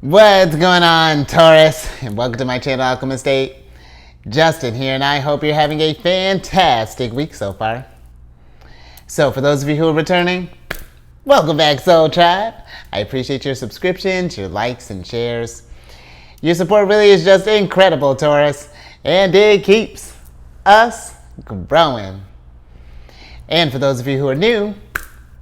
What's going on, Taurus? And welcome to my channel, Alchemist. Justin here, and I hope you're having a fantastic week so far. So, for those of you who are returning, welcome back, Soul Tribe. I appreciate your subscriptions, your likes, and shares. Your support really is just incredible, Taurus, and it keeps us growing. And for those of you who are new,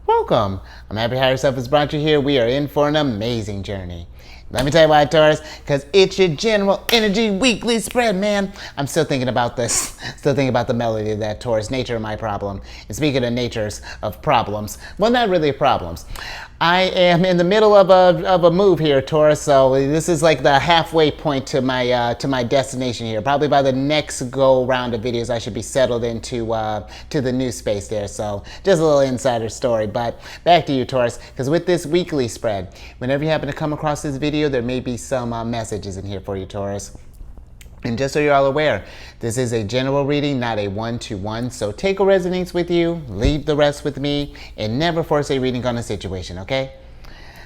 welcome. I'm happy Higher Self has brought you here. We are in for an amazing journey. Let me tell you why, Taurus, because it's your general energy weekly spread, man. I'm still thinking about this, still thinking about the melody of that, Taurus, nature of my problem. And speaking of natures of problems, well, not really problems. I am in the middle of a move here, Taurus, so this is like the halfway point to my destination here. Probably by the next go round of videos, I should be settled into to the new space there. So just a little insider story. But back to you, Taurus, because with this weekly spread, whenever you happen to come across this video, there may be some messages in here for you, Taurus. And just so you're all aware, this is a general reading, not a one-to-one. So take what resonates with you, leave the rest with me, and never force a reading on a situation, okay?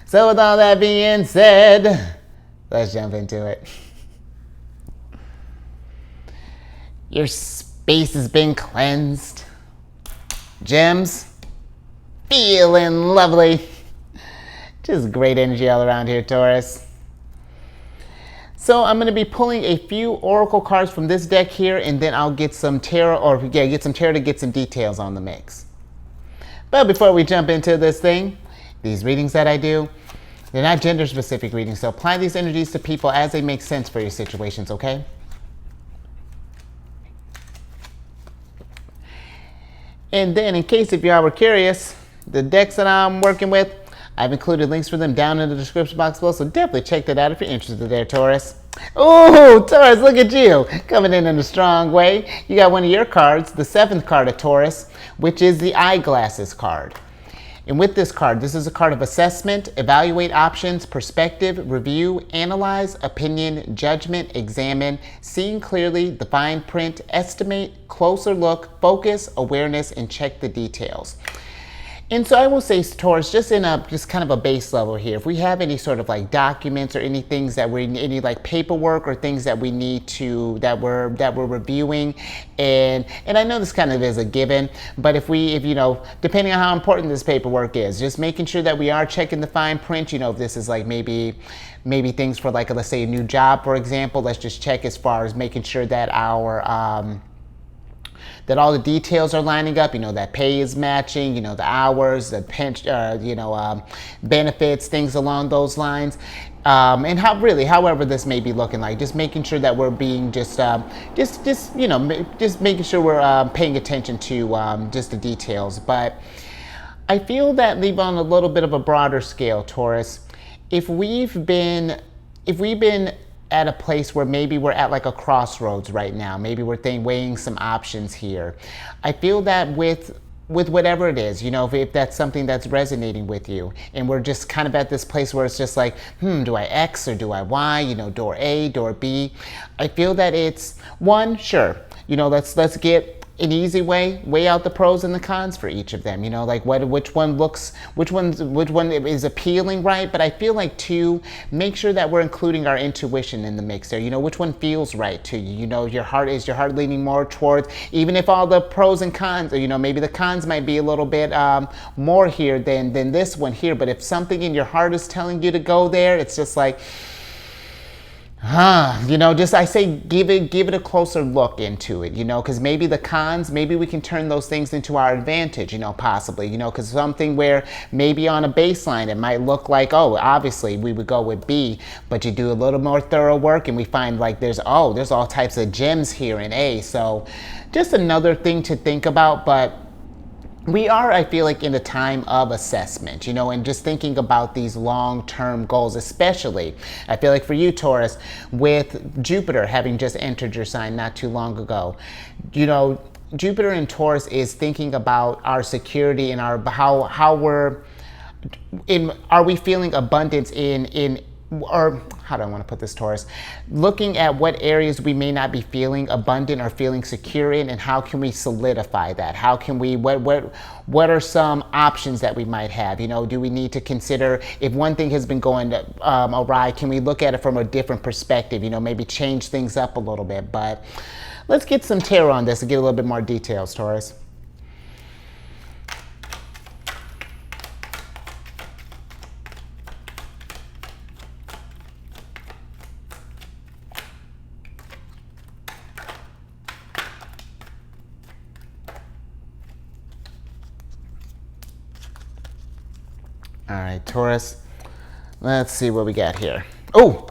So with all that being said, let's jump into it. Your space has been cleansed. Gems, feeling lovely. Just great energy all around here, Taurus. So I'm going to be pulling a few oracle cards from this deck here, and then I'll get some tarot, get some tarot to get some details on the mix. But before we jump into this thing, these readings that I do, they're not gender specific readings, so apply these energies to people as they make sense for your situations, okay? And then in case if you all were curious, the decks that I'm working with, I've included links for them down in the description box below, so definitely check that out if you're interested there, Taurus. Oh, Taurus, look at you, coming in a strong way. You got one of your cards, the 7th card of Taurus, which is the eyeglasses card. And with this card, this is a card of assessment, evaluate options, perspective, review, analyze, opinion, judgment, examine, seeing clearly, the fine print, estimate, closer look, focus, awareness, and check the details. And so I will say, Taurus, just kind of a base level here, if we have any sort of like documents or any things that any like paperwork or things that we need to, that we're reviewing, and I know this kind of is a given, but if you know, depending on how important this paperwork is, just making sure that we are checking the fine print, you know, if this is like maybe things for like, let's say a new job, for example, let's just check as far as making sure that that all the details are lining up, you know, that pay is matching, you know, the hours, the pension, benefits, things along those lines. And however this may be looking like, just making sure that we're being just making sure we're paying attention to just the details. But I feel that leave on a little bit of a broader scale, Taurus, if we've been at a place where maybe we're at like a crossroads right now, maybe we're weighing some options here, I feel that with whatever it is, you know, if that's something that's resonating with you, and we're just kind of at this place where it's just like, do I X or do I Y, you know, door A, door B, I feel that it's one, sure, you know, let's get an easy weigh out the pros and the cons for each of them, you know, like which one is appealing, right? But I feel like two, make sure that we're including our intuition in the mix there, you know, which one feels right to you, you know, is your heart leaning more towards, even if all the pros and cons, or, you know, maybe the cons might be a little bit more here than this one here, but if something in your heart is telling you to go there, it's just like, you know, just I say give it a closer look into it, you know, because maybe the cons, maybe we can turn those things into our advantage, you know, possibly, you know, because something where maybe on a baseline it might look like, oh, obviously we would go with B, but you do a little more thorough work and we find like there's all types of gems here in A. So just another thing to think about. But we are, I feel like, in a time of assessment, you know, and just thinking about these long-term goals, especially, I feel like for you, Taurus, with Jupiter having just entered your sign not too long ago, you know, Jupiter in Taurus is thinking about our security and our, are we feeling abundance in or how do I want to put this, Taurus? Looking at what areas we may not be feeling abundant or feeling secure in, and how can we solidify that? How can we, what are some options that we might have? You know, do we need to consider, if one thing has been going awry, can we look at it from a different perspective? You know, maybe change things up a little bit. But let's get some tarot on this and get a little bit more details, Taurus. All right, Taurus, let's see what we got here. Oh,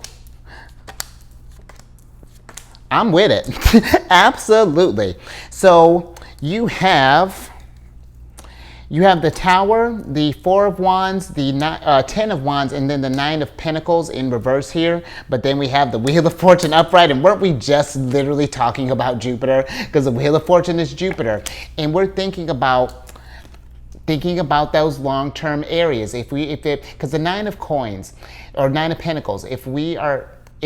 I'm with it. Absolutely. So you have the Tower, the Four of Wands, the 10 of Wands, and then the 9 of Pentacles in reverse here. But then we have the Wheel of Fortune upright. And weren't we just literally talking about Jupiter? Because the Wheel of Fortune is Jupiter. And we're thinking about those long-term areas. Because the 9 of Coins or 9 of Pentacles, if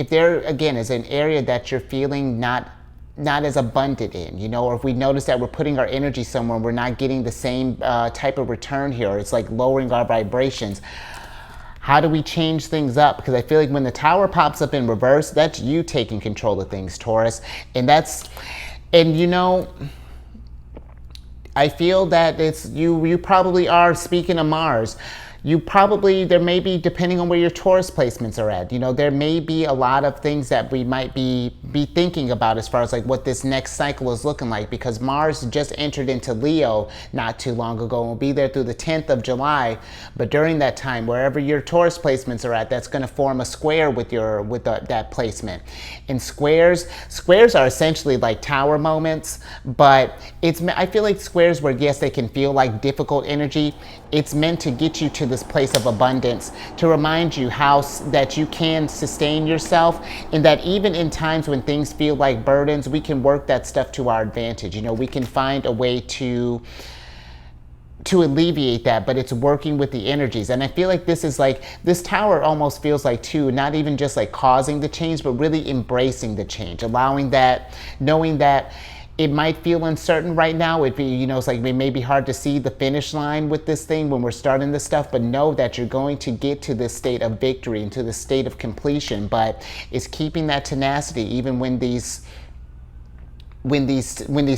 there again is an area that you're feeling not as abundant in, you know, or if we notice that we're putting our energy somewhere and we're not getting the same type of return here, it's like lowering our vibrations. How do we change things up? Because I feel like when the Tower pops up in reverse, that's you taking control of things, Taurus. And you know, I feel that it's you probably are, speaking of Mars, there may be, depending on where your Taurus placements are at, you know, there may be a lot of things that we might be thinking about as far as like what this next cycle is looking like, because Mars just entered into Leo not too long ago and will be there through the 10th of July. But during that time, wherever your Taurus placements are at, that's going to form a square with that placement. And squares are essentially like Tower moments, but I feel like squares where, yes, they can feel like difficult energy, it's meant to get you to this place of abundance, to remind you that you can sustain yourself, and that even in times when things feel like burdens, we can work that stuff to our advantage. You know, we can find a way to alleviate that, but it's working with the energies. And I feel like this Tower almost feels like too, not even just like causing the change, but really embracing the change, allowing that, knowing that it might feel uncertain right now. It's like it may be hard to see the finish line with this thing when we're starting this stuff, but know that you're going to get to this state of victory and to the state of completion. But it's keeping that tenacity even when these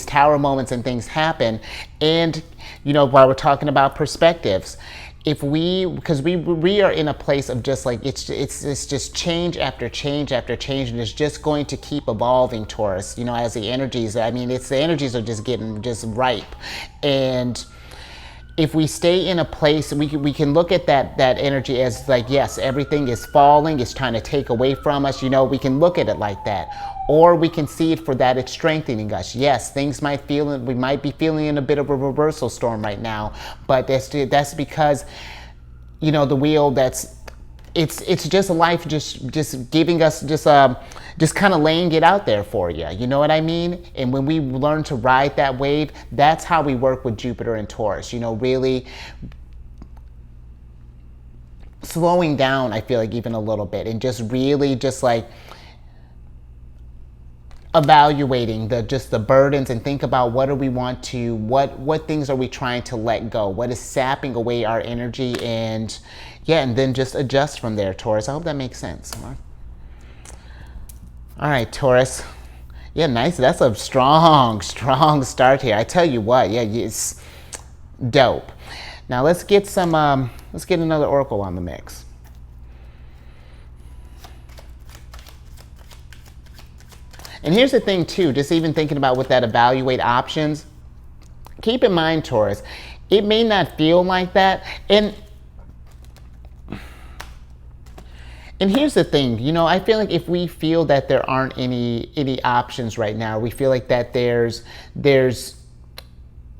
Tower moments and things happen. And you know, while we're talking about perspectives, because we are in a place of just like it's just change after change after change, and it's just going to keep evolving, Taurus, you know, as the energies, the energies are just getting just ripe. And if we stay in a place, we can look at that energy as like, yes, everything is falling, it's trying to take away from us, you know, we can look at it like that. Or we can see it for that it's strengthening us. Yes, we might be feeling in a bit of a reversal storm right now, but that's because, you know, the wheel, it's just life just giving us just kind of laying it out there for you. You know what I mean? And when we learn to ride that wave, that's how we work with Jupiter and Taurus. You know, really slowing down, I feel like, even a little bit, and just really just like evaluating the burdens, and think about what things are we trying to let go, what is sapping away our energy, and then just adjust from there, Taurus. I hope that makes sense. All right, Taurus. Yeah, nice. That's a strong start here. I tell you what, yeah, it's dope. Now let's get another oracle on the mix. And here's the thing too, just even thinking about with that evaluate options, keep in mind, Taurus, it may not feel like that. And here's the thing, you know, I feel like if we feel that there aren't any options right now, we feel like that there's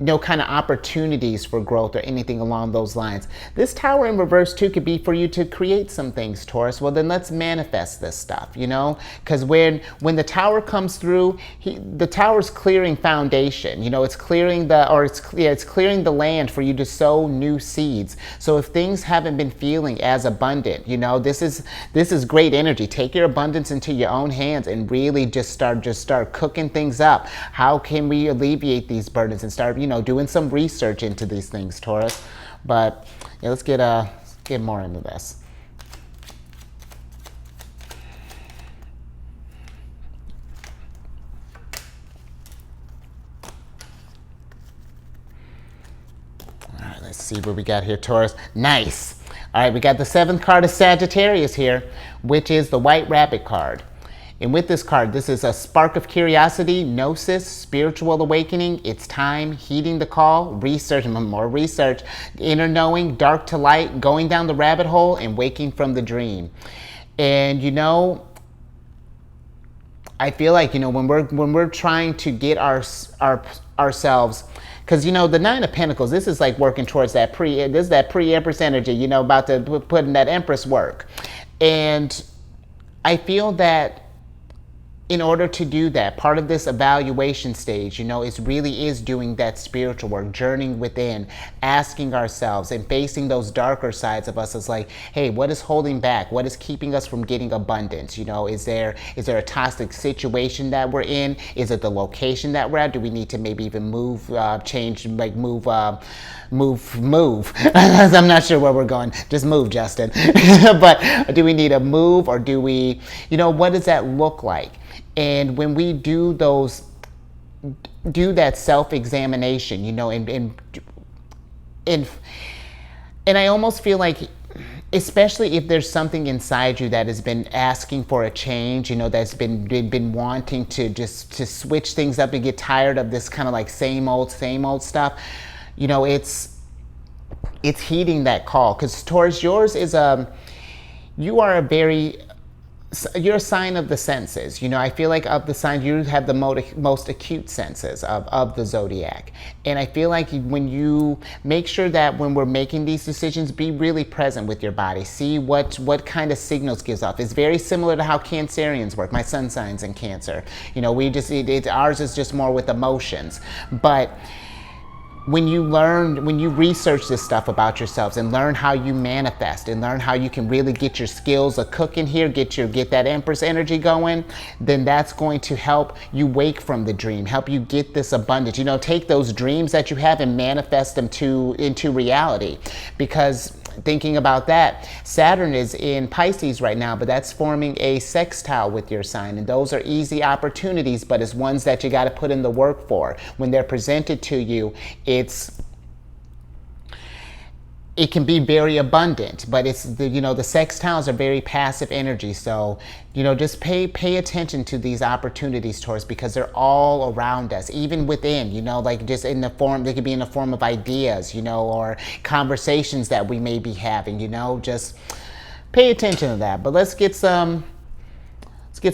no kind of opportunities for growth or anything along those lines. This Tower in reverse too could be for you to create some things, Taurus. Well, then let's manifest this stuff, you know, because when the Tower comes through, the Tower's clearing foundation, you know, it's clearing it's clearing the land for you to sow new seeds. So if things haven't been feeling as abundant, you know, this is great energy. Take your abundance into your own hands and really just start cooking things up. How can we alleviate these burdens and start, you know, doing some research into these things, Taurus? But yeah, let's get more into this. All right, let's see what we got here, Taurus. Nice. All right, we got the 7th card of Sagittarius here, which is the White Rabbit card. And with this card, this is a spark of curiosity, gnosis, spiritual awakening. It's time, heeding the call, research, more research, inner knowing, dark to light, going down the rabbit hole, and waking from the dream. And you know, I feel like, you know, when we're trying to get ourselves, because, you know, the 9 of Pentacles, this is like working towards that pre-Empress energy, you know, about to put in that Empress work. And I feel that in order to do that, part of this evaluation stage, you know, really is doing that spiritual work, journeying within, asking ourselves and facing those darker sides of us as like, hey, what is holding back? What is keeping us from getting abundance? You know, is there a toxic situation that we're in? Is it the location that we're at? Do we need to maybe even move, change, like move? Move. I'm not sure where we're going. Just move, Justin. But do we need a move, or do we, you know, what does that look like? And when we do that self-examination, you know, and I almost feel like, especially if there's something inside you that has been asking for a change, you know, that's been wanting to switch things up and get tired of this kind of like same old stuff, you know, it's heeding that call. Because Taurus, yours is you're a sign of the senses. You know, I feel like of the signs, you have the most acute senses of the zodiac. And I feel like when you make sure that when we're making these decisions, be really present with your body. See what kind of signals gives off. It's very similar to how Cancerians work. My sun sign's in Cancer. You know, ours is just more with emotions. But when you research this stuff about yourselves and learn how you manifest and learn how you can really get your skills of cooking here, get that Empress energy going, then that's going to help you wake from the dream, help you get this abundance. You know, take those dreams that you have and manifest them into reality. Because thinking about that, Saturn is in Pisces right now, but that's forming a sextile with your sign. And those are easy opportunities, but it's ones that you got to put in the work for. When they're presented to you, it can be very abundant, but it's the sextiles are very passive energy. So, you know, just pay attention to these opportunities, Taurus, because they're all around us, even within, you know, like just in the form, they could be in the form of ideas, you know, or conversations that we may be having, you know, just pay attention to that. But let's get some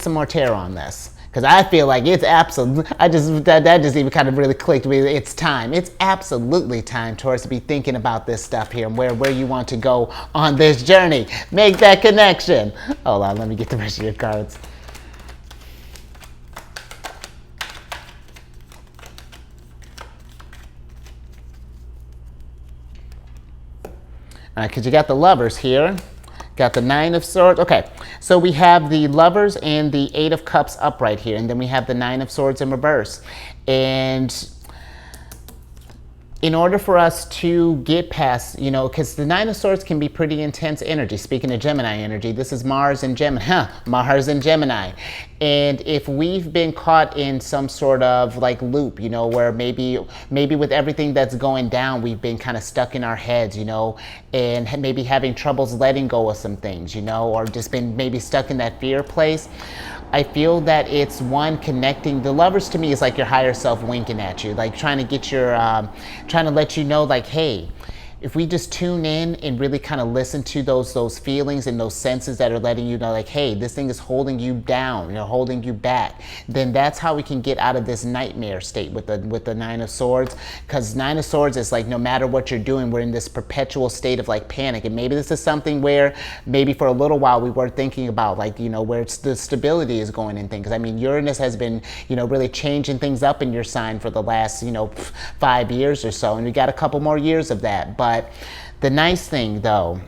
more tarot on this. Because I feel like it's absolute. That just even kind of really clicked with me. It's time. It's absolutely time, Taurus, to be thinking about this stuff here and where you want to go on this journey. Make that connection. Hold on, let me get the rest of your cards. All right, because you got the Lovers here. Got the 9 of Swords. Okay, so we have the Lovers and the 8 of Cups upright here, and then we have the 9 of Swords in reverse. And in order for us to get past, you know, because the 9 of Swords can be pretty intense energy. Speaking of Gemini energy, this is Mars and Gemini. Mars and Gemini. And if we've been caught in some sort of like loop, you know, where maybe with everything that's going down, we've been kind of stuck in our heads, you know, and maybe having troubles letting go of some things, you know, or just been maybe stuck in that fear place. I feel that it's one connecting. The Lovers to me is like your higher self winking at you, like trying to let you know, like, hey, if we just tune in and really kind of listen to those feelings and those senses that are letting you know, like, hey, this thing is holding you down, holding you back, then that's how we can get out of this nightmare state with the Nine of Swords. Because Nine of Swords is like, no matter what you're doing, we're in this perpetual state of like panic. And maybe this is something where maybe for a little while we were thinking about, like, where the stability is going in things. I mean, Uranus has been, really changing things up in your sign for the last, 5 years or so, and we got a couple more years of that. But the nice thing, though,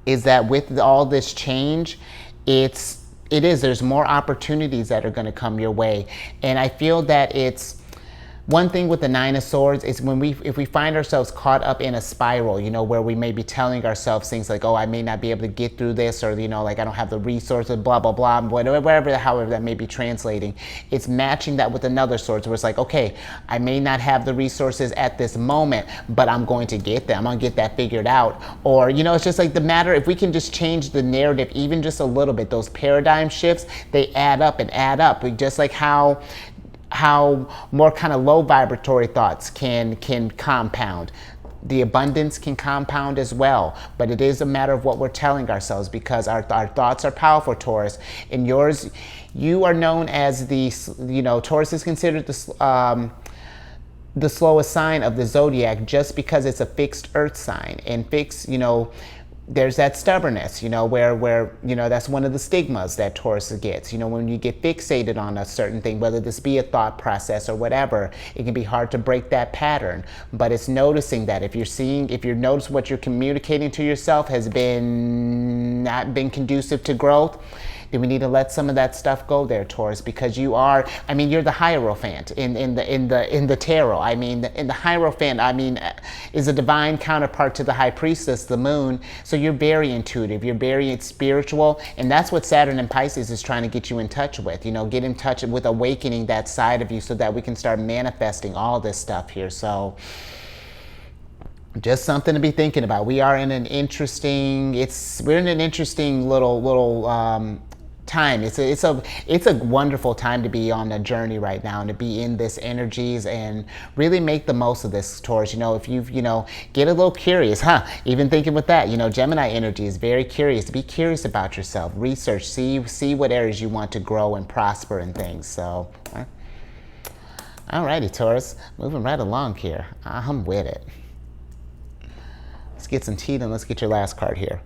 is that with all this change, there's more opportunities that are going to come your way. And I feel that it's one thing with the Nine of Swords is if we find ourselves caught up in a spiral, where we may be telling ourselves things like, oh, I may not be able to get through this, or, like, I don't have the resources, blah, blah, blah, whatever, however that may be translating. It's matching that with another Swords, where it's like, okay, I may not have the resources at this moment, but I'm going to get them. I'm going to get that figured out. Or, it's just like the matter, if we can just change the narrative even just a little bit, those paradigm shifts, they add up and add up. Just like how more kind of low vibratory thoughts can compound. The abundance can compound as well, but it is a matter of what we're telling ourselves, because our thoughts are powerful, Taurus. And you are known as Taurus is considered the slowest sign of the zodiac, just because it's a fixed earth sign. And fixed, there's that stubbornness, where that's one of the stigmas that Taurus gets. When you get fixated on a certain thing, whether this be a thought process or whatever, it can be hard to break that pattern. But it's noticing that if you notice what you're communicating to yourself has not been conducive to growth, then we need to let some of that stuff go there, Taurus, because you're the Hierophant in the tarot. I mean, in the Hierophant, is a divine counterpart to the High Priestess, the Moon. So you're very intuitive, you're very spiritual, and that's what Saturn in Pisces is trying to get you in touch with. Get in touch with awakening that side of you, so that we can start manifesting all this stuff here. So just something to be thinking about. We're in an interesting little time. It's a wonderful time to be on a journey right now, and to be in this energies and really make the most of this, Taurus. If you've get a little curious, even thinking with that, Gemini energy is very curious. Be curious about yourself, research, see what areas you want to grow and prosper and things. So alrighty, Taurus, moving right along here. I'm with it. Let's get some tea, and let's get your last card here.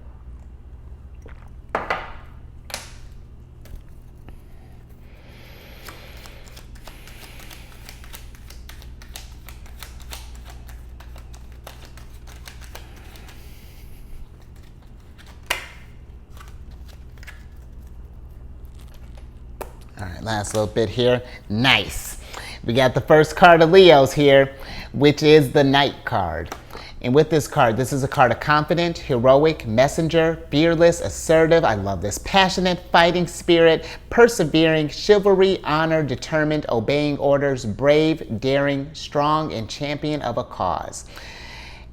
All right, last little bit here. Nice. We got the first card of Leo's here, which is the Knight card. And with this card, this is a card of confident, heroic, messenger, fearless, assertive. I love this. Passionate, fighting spirit, persevering, chivalry, honor, determined, obeying orders, brave, daring, strong, and champion of a cause.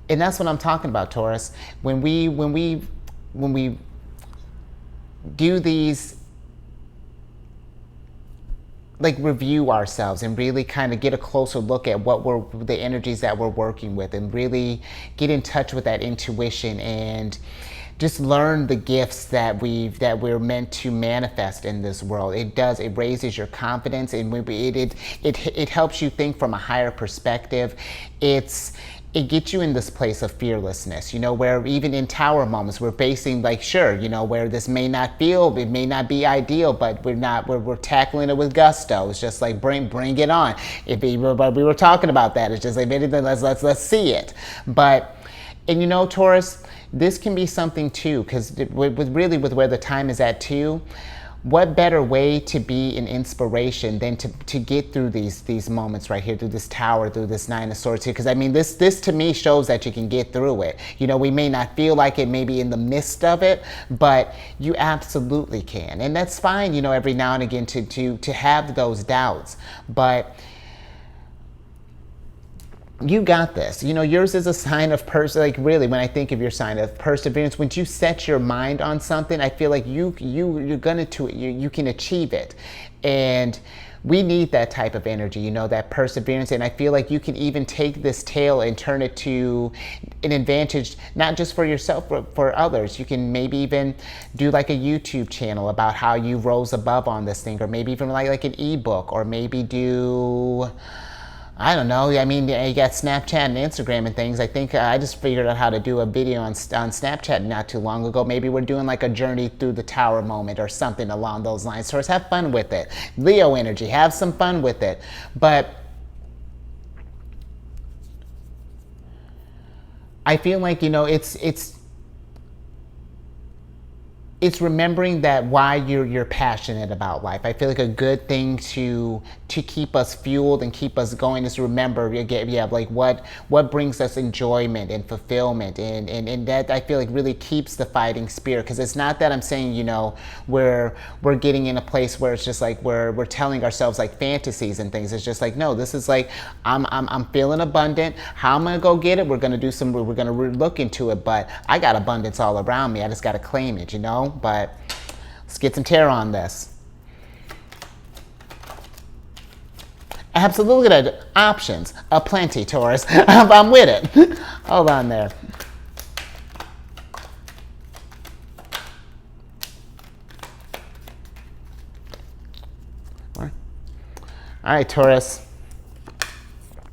And that's what I'm talking about, Taurus. When we do these, like, review ourselves and really kind of get a closer look at the energies that we're working with, and really get in touch with that intuition, and just learn the gifts that we're meant to manifest in this world. It raises your confidence, and it helps you think from a higher perspective. It gets you in this place of fearlessness, where even in tower moments, we're facing, like, sure, where this may not be ideal, but we're tackling it with gusto. It's just like, bring it on. We were talking about that. It's just like, let's see it. But, and Taurus, this can be something too, because with where the time is at too, what better way to be an inspiration than to get through these moments right here, through this tower, through this Nine of Swords here? Because this to me shows that you can get through it. We may not feel like it, maybe in the midst of it, but you absolutely can. And that's fine, every now and again to have those doubts. But You got this. You know, yours is a sign of like really, when I think of your sign of perseverance, when you set your mind on something, I feel like you're gonna to you can achieve it. And we need that type of energy, you know, that perseverance. And I feel like you can even take this tale and turn it to an advantage, not just for yourself, but for others. You can maybe even do like a YouTube channel about how you rose above on this thing, or maybe even like an ebook, or maybe do, I don't know. I mean, you got Snapchat and Instagram and things. I think I just figured out how to do a video on Snapchat not too long ago. Maybe we're doing like a journey through the tower moment or something along those lines. So have fun with it. Leo energy, have some fun with it. But I feel like, you know, it's remembering that why you're passionate about life. I feel like a good thing to keep us fueled and keep us going is to remember, like what brings us enjoyment and fulfillment, and that I feel like really keeps the fighting spirit. Because it's not that I'm saying, you know, we're getting in a place where it's just like we're telling ourselves like fantasies and things. It's just like, no, this is like I'm feeling abundant. How am I gonna go get it? We're gonna look into it, but I got abundance all around me. I just gotta claim it, you know. But let's get some tarot on this. Absolutely good options. Aplenty, Taurus. I'm with it. Hold on there. All right, Taurus.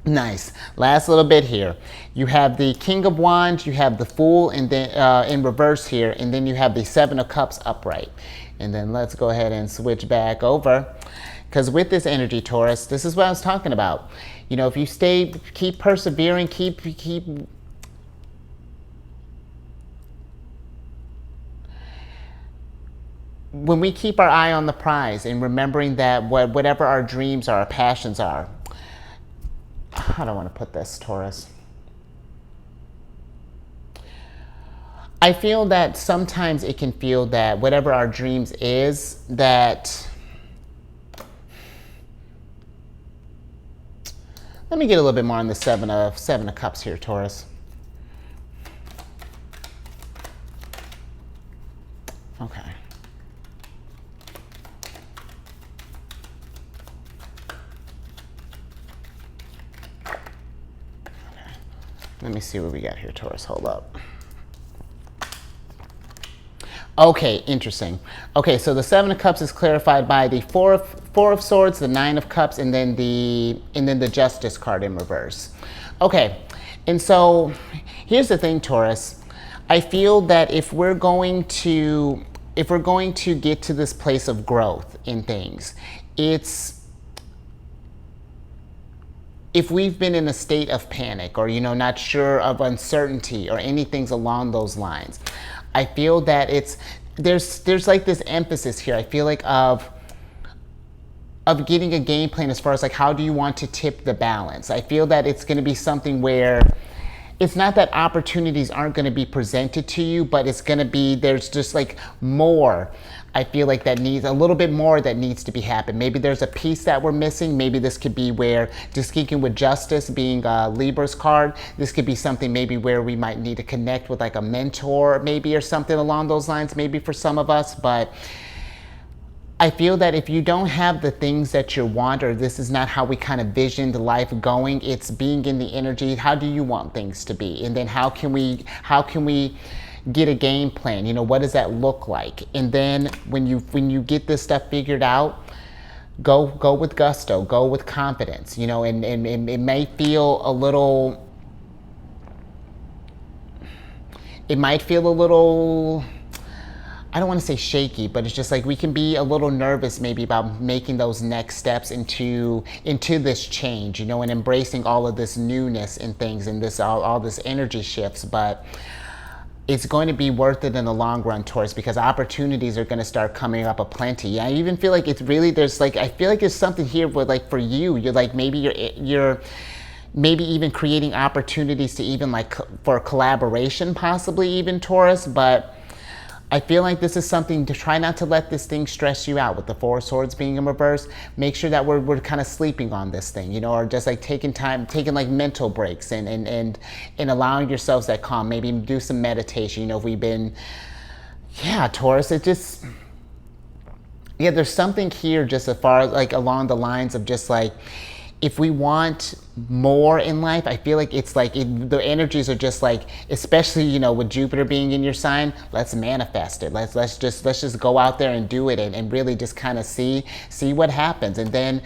Nice. Last little bit here. You have the King of Wands, you have the Fool, and then in reverse here, and then you have the Seven of Cups upright. And then let's go ahead and switch back over. Because with this energy, Taurus, this is what I was talking about. You know, if you keep persevering, keep when we keep our eye on the prize and remembering that whatever our dreams are, our passions are, I don't want to put this, Taurus. I feel that sometimes it can feel that whatever our dreams is, that, let me get a little bit more on the Seven of Cups here, Taurus. Okay. Let me see what we got here, Taurus. Hold up. Okay, interesting. Okay, so the Seven of Cups is clarified by the Four of Swords, the Nine of Cups, and then the Justice card in reverse. Okay, and so here's the thing, Taurus. I feel that if we're going to get to this place of growth in things, if we've been in a state of panic, or, you know, not sure of uncertainty or anything along those lines, I feel that there's like this emphasis here, I feel like, of getting a game plan as far as like, how do you want to tip the balance? I feel that it's going to be something where it's not that opportunities aren't going to be presented to you, but it's going to be, there's just like more. I feel like that needs a little bit more that needs to be happened. Maybe there's a piece that we're missing. Maybe this could be where, just speaking with Justice being Libra's card, this could be something maybe where we might need to connect with like a mentor maybe, or something along those lines, maybe for some of us. But I feel that if you don't have the things that you want, or this is not how we kind of visioned life going, it's being in the energy, how do you want things to be? And then how can we get a game plan? You know, what does that look like? And then when you get this stuff figured out, go with gusto, go with confidence, you know, and it may feel a little, I don't want to say shaky, but it's just like we can be a little nervous maybe about making those next steps into this change, you know, and embracing all of this newness and things, and this all this energy shifts. But it's going to be worth it in the long run, Taurus, because opportunities are going to start coming up aplenty. I even feel like it's really, there's like, I feel like there's something here where, like, for you, you're like, maybe you're maybe even creating opportunities to even like for collaboration, possibly even, Taurus. But I feel like this is something to try not to let this thing stress you out. With the Four of Swords being in reverse, make sure that we're kind of sleeping on this thing, you know, or just like taking like mental breaks and allowing yourselves that calm. Maybe do some meditation. You know, if we've been, yeah, Taurus, it just, yeah, there's something here just as far as like along the lines of just like, if we want more in life, I feel like it's like the energies are just like, especially, you know, with Jupiter being in your sign, let's manifest it. Let's just go out there and do it and really just kind of see what happens. And then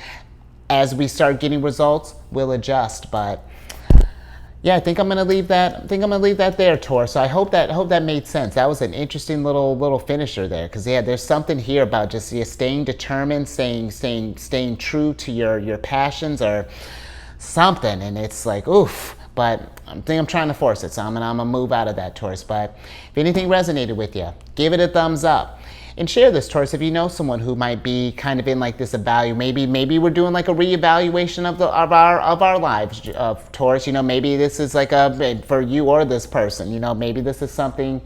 as we start getting results, we'll adjust. But yeah, I think I'm gonna leave that. I think I'm gonna leave that there, Taurus. So I hope that made sense. That was an interesting little finisher there, because yeah, there's something here about just staying determined, staying true to your passions or something, and it's like oof. But I think I'm trying to force it, so I'm gonna move out of that, Taurus. But if anything resonated with you, give it a thumbs up. And share this, Taurus, if you know someone who might be kind of in like this maybe we're doing like a reevaluation of our lives, of Taurus. You know, maybe this is like for you or this person. You know, maybe this is something,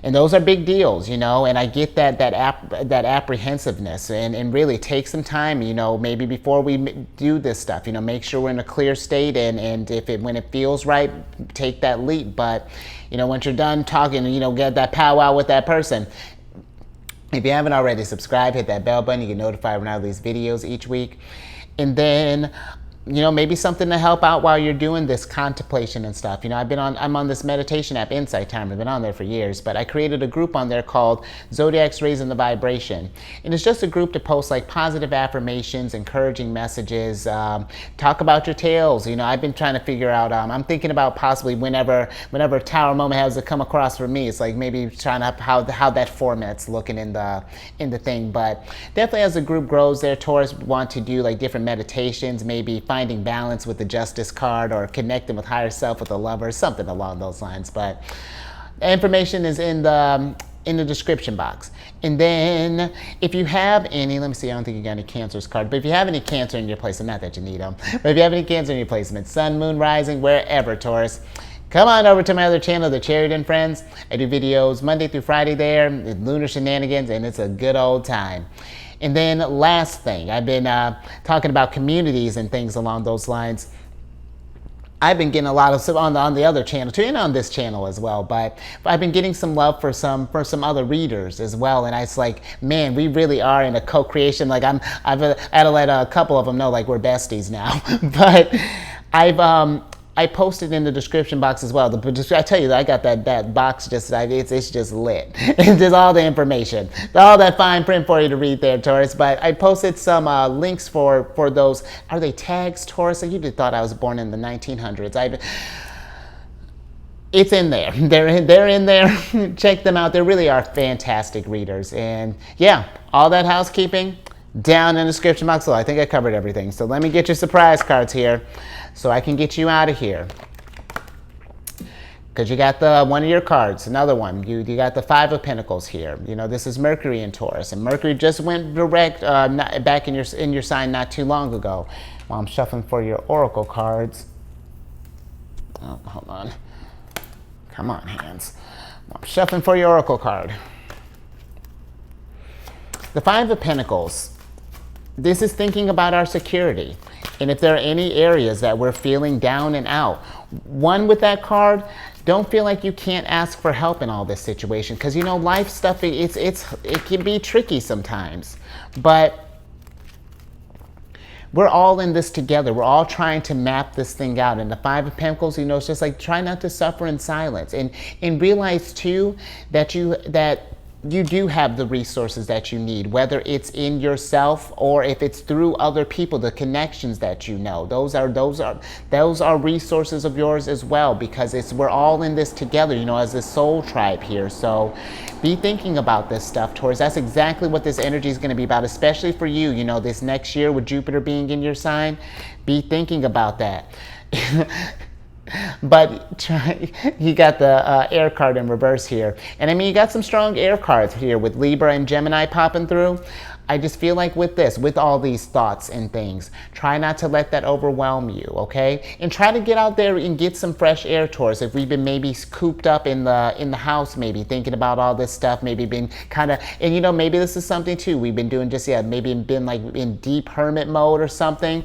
and those are big deals. You know, and I get that apprehensiveness, and really take some time. You know, maybe before we do this stuff, you know, make sure we're in a clear state, and when it feels right, take that leap. But you know, once you're done talking, you know, get that powwow with that person. If you haven't already, subscribe, hit that bell button. You get notified when I release videos each week. And then, you know, maybe something to help out while you're doing this contemplation and stuff. You know, I'm on this meditation app, Insight Time. I've been on there for years, but I created a group on there called Zodiacs Raising the Vibration. And it's just a group to post like positive affirmations, encouraging messages, talk about your tales. You know, I've been trying to figure out, I'm thinking about possibly whenever Tower moment has to come across for me, it's like maybe trying to how that format's looking in the thing. But definitely as the group grows there, Taurus want to do like different meditations, maybe finding balance with the Justice card, or connecting with higher self with a lover, something along those lines. But the information is in the description box. And then if you have any, let me see, I don't think you got any Cancers card, but if you have any Cancer in your placement, not that you need them, but if you have any Cancer in your placement, Sun, Moon, Rising, wherever, Taurus, come on over to my other channel, The Chariot and Friends. I do videos Monday through Friday there, Lunar Shenanigans, and it's a good old time. And then last thing, I've been talking about communities and things along those lines. I've been getting a lot of on the other channel too, and on this channel as well. But I've been getting some love for some other readers as well. And it's like, man, we really are in a co-creation. Like I've had to let a couple of them know, like we're besties now. But I posted in the description box as well. I tell you, I got that box it's just lit. It's just all the information, all that fine print for you to read there, Taurus. But I posted some links for those. Are they tags, Taurus? You just thought I was born in the 1900s. It's in there. They're in there. Check them out. They really are fantastic readers. And yeah, all that housekeeping down in the description box. So I think I covered everything. So let me get your surprise cards here, so I can get you out of here. Because you got one of your cards, another one. You got the Five of Pentacles here. You know, this is Mercury in Taurus, and Mercury just went direct back in your sign not too long ago. While I'm shuffling for your oracle cards. Oh, hold on. Come on, hands. While I'm shuffling for your oracle card. The Five of Pentacles. This is thinking about our security. And if there are any areas that we're feeling down and out, one with that card, don't feel like you can't ask for help in all this situation. Because, you know, life stuff, it can be tricky sometimes. But we're all in this together. We're all trying to map this thing out. And the Five of Pentacles, you know, it's just like try not to suffer in silence. And realize, too, that you do have the resources that you need, whether it's in yourself or if it's through other people, the connections that you know. Those are resources of yours as well, because we're all in this together, you know, as a soul tribe here. So be thinking about this stuff, Taurus. That's exactly what this energy is going to be about, especially for you, you know, this next year with Jupiter being in your sign. Be thinking about that. But you got the air card in reverse here. And I mean, you got some strong air cards here with Libra and Gemini popping through. I just feel like with all these thoughts and things, try not to let that overwhelm you, okay? And try to get out there and get some fresh air, Taurus. If we've been maybe cooped up in the house, maybe thinking about all this stuff, maybe been kind of, and maybe this is something too we've been doing maybe been like in deep hermit mode or something.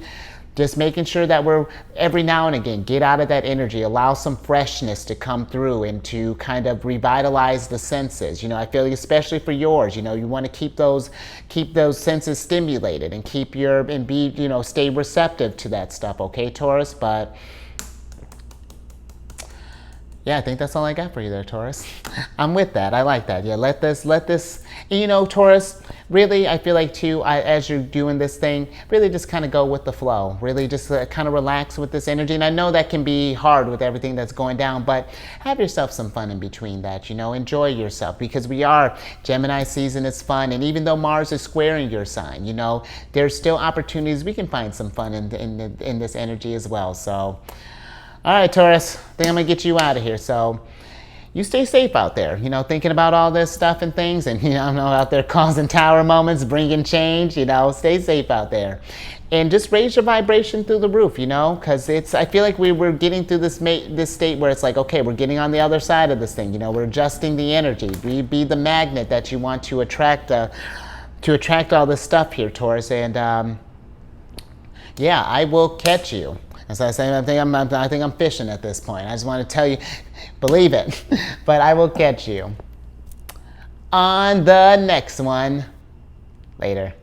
Just making sure that we're every now and again get out of that energy, allow some freshness to come through and to kind of revitalize the senses. I feel like especially for yours, you want to keep those senses stimulated and stay receptive to that stuff, okay, Taurus? But yeah, I think that's all I got for you there, Taurus. I'm with that. I like that. Yeah, let this, and Taurus, really, I feel like too, as you're doing this thing, really just kind of go with the flow. Really just kind of relax with this energy. And I know that can be hard with everything that's going down, but have yourself some fun in between that, enjoy yourself, because Gemini season is fun. And even though Mars is squaring your sign, there's still opportunities. We can find some fun in this energy as well. So, all right, Taurus, I think I'm going to get you out of here. So you stay safe out there, thinking about all this stuff and things, and, out there causing tower moments, bringing change, stay safe out there. And just raise your vibration through the roof, because I feel like we're getting through this state where it's like, okay, we're getting on the other side of this thing, we're adjusting the energy. Be the magnet that you want to attract all this stuff here, Taurus. And yeah, I will catch you. As I say, I think I'm fishing at this point. I just want to tell you, believe it. But I will catch you on the next one. Later.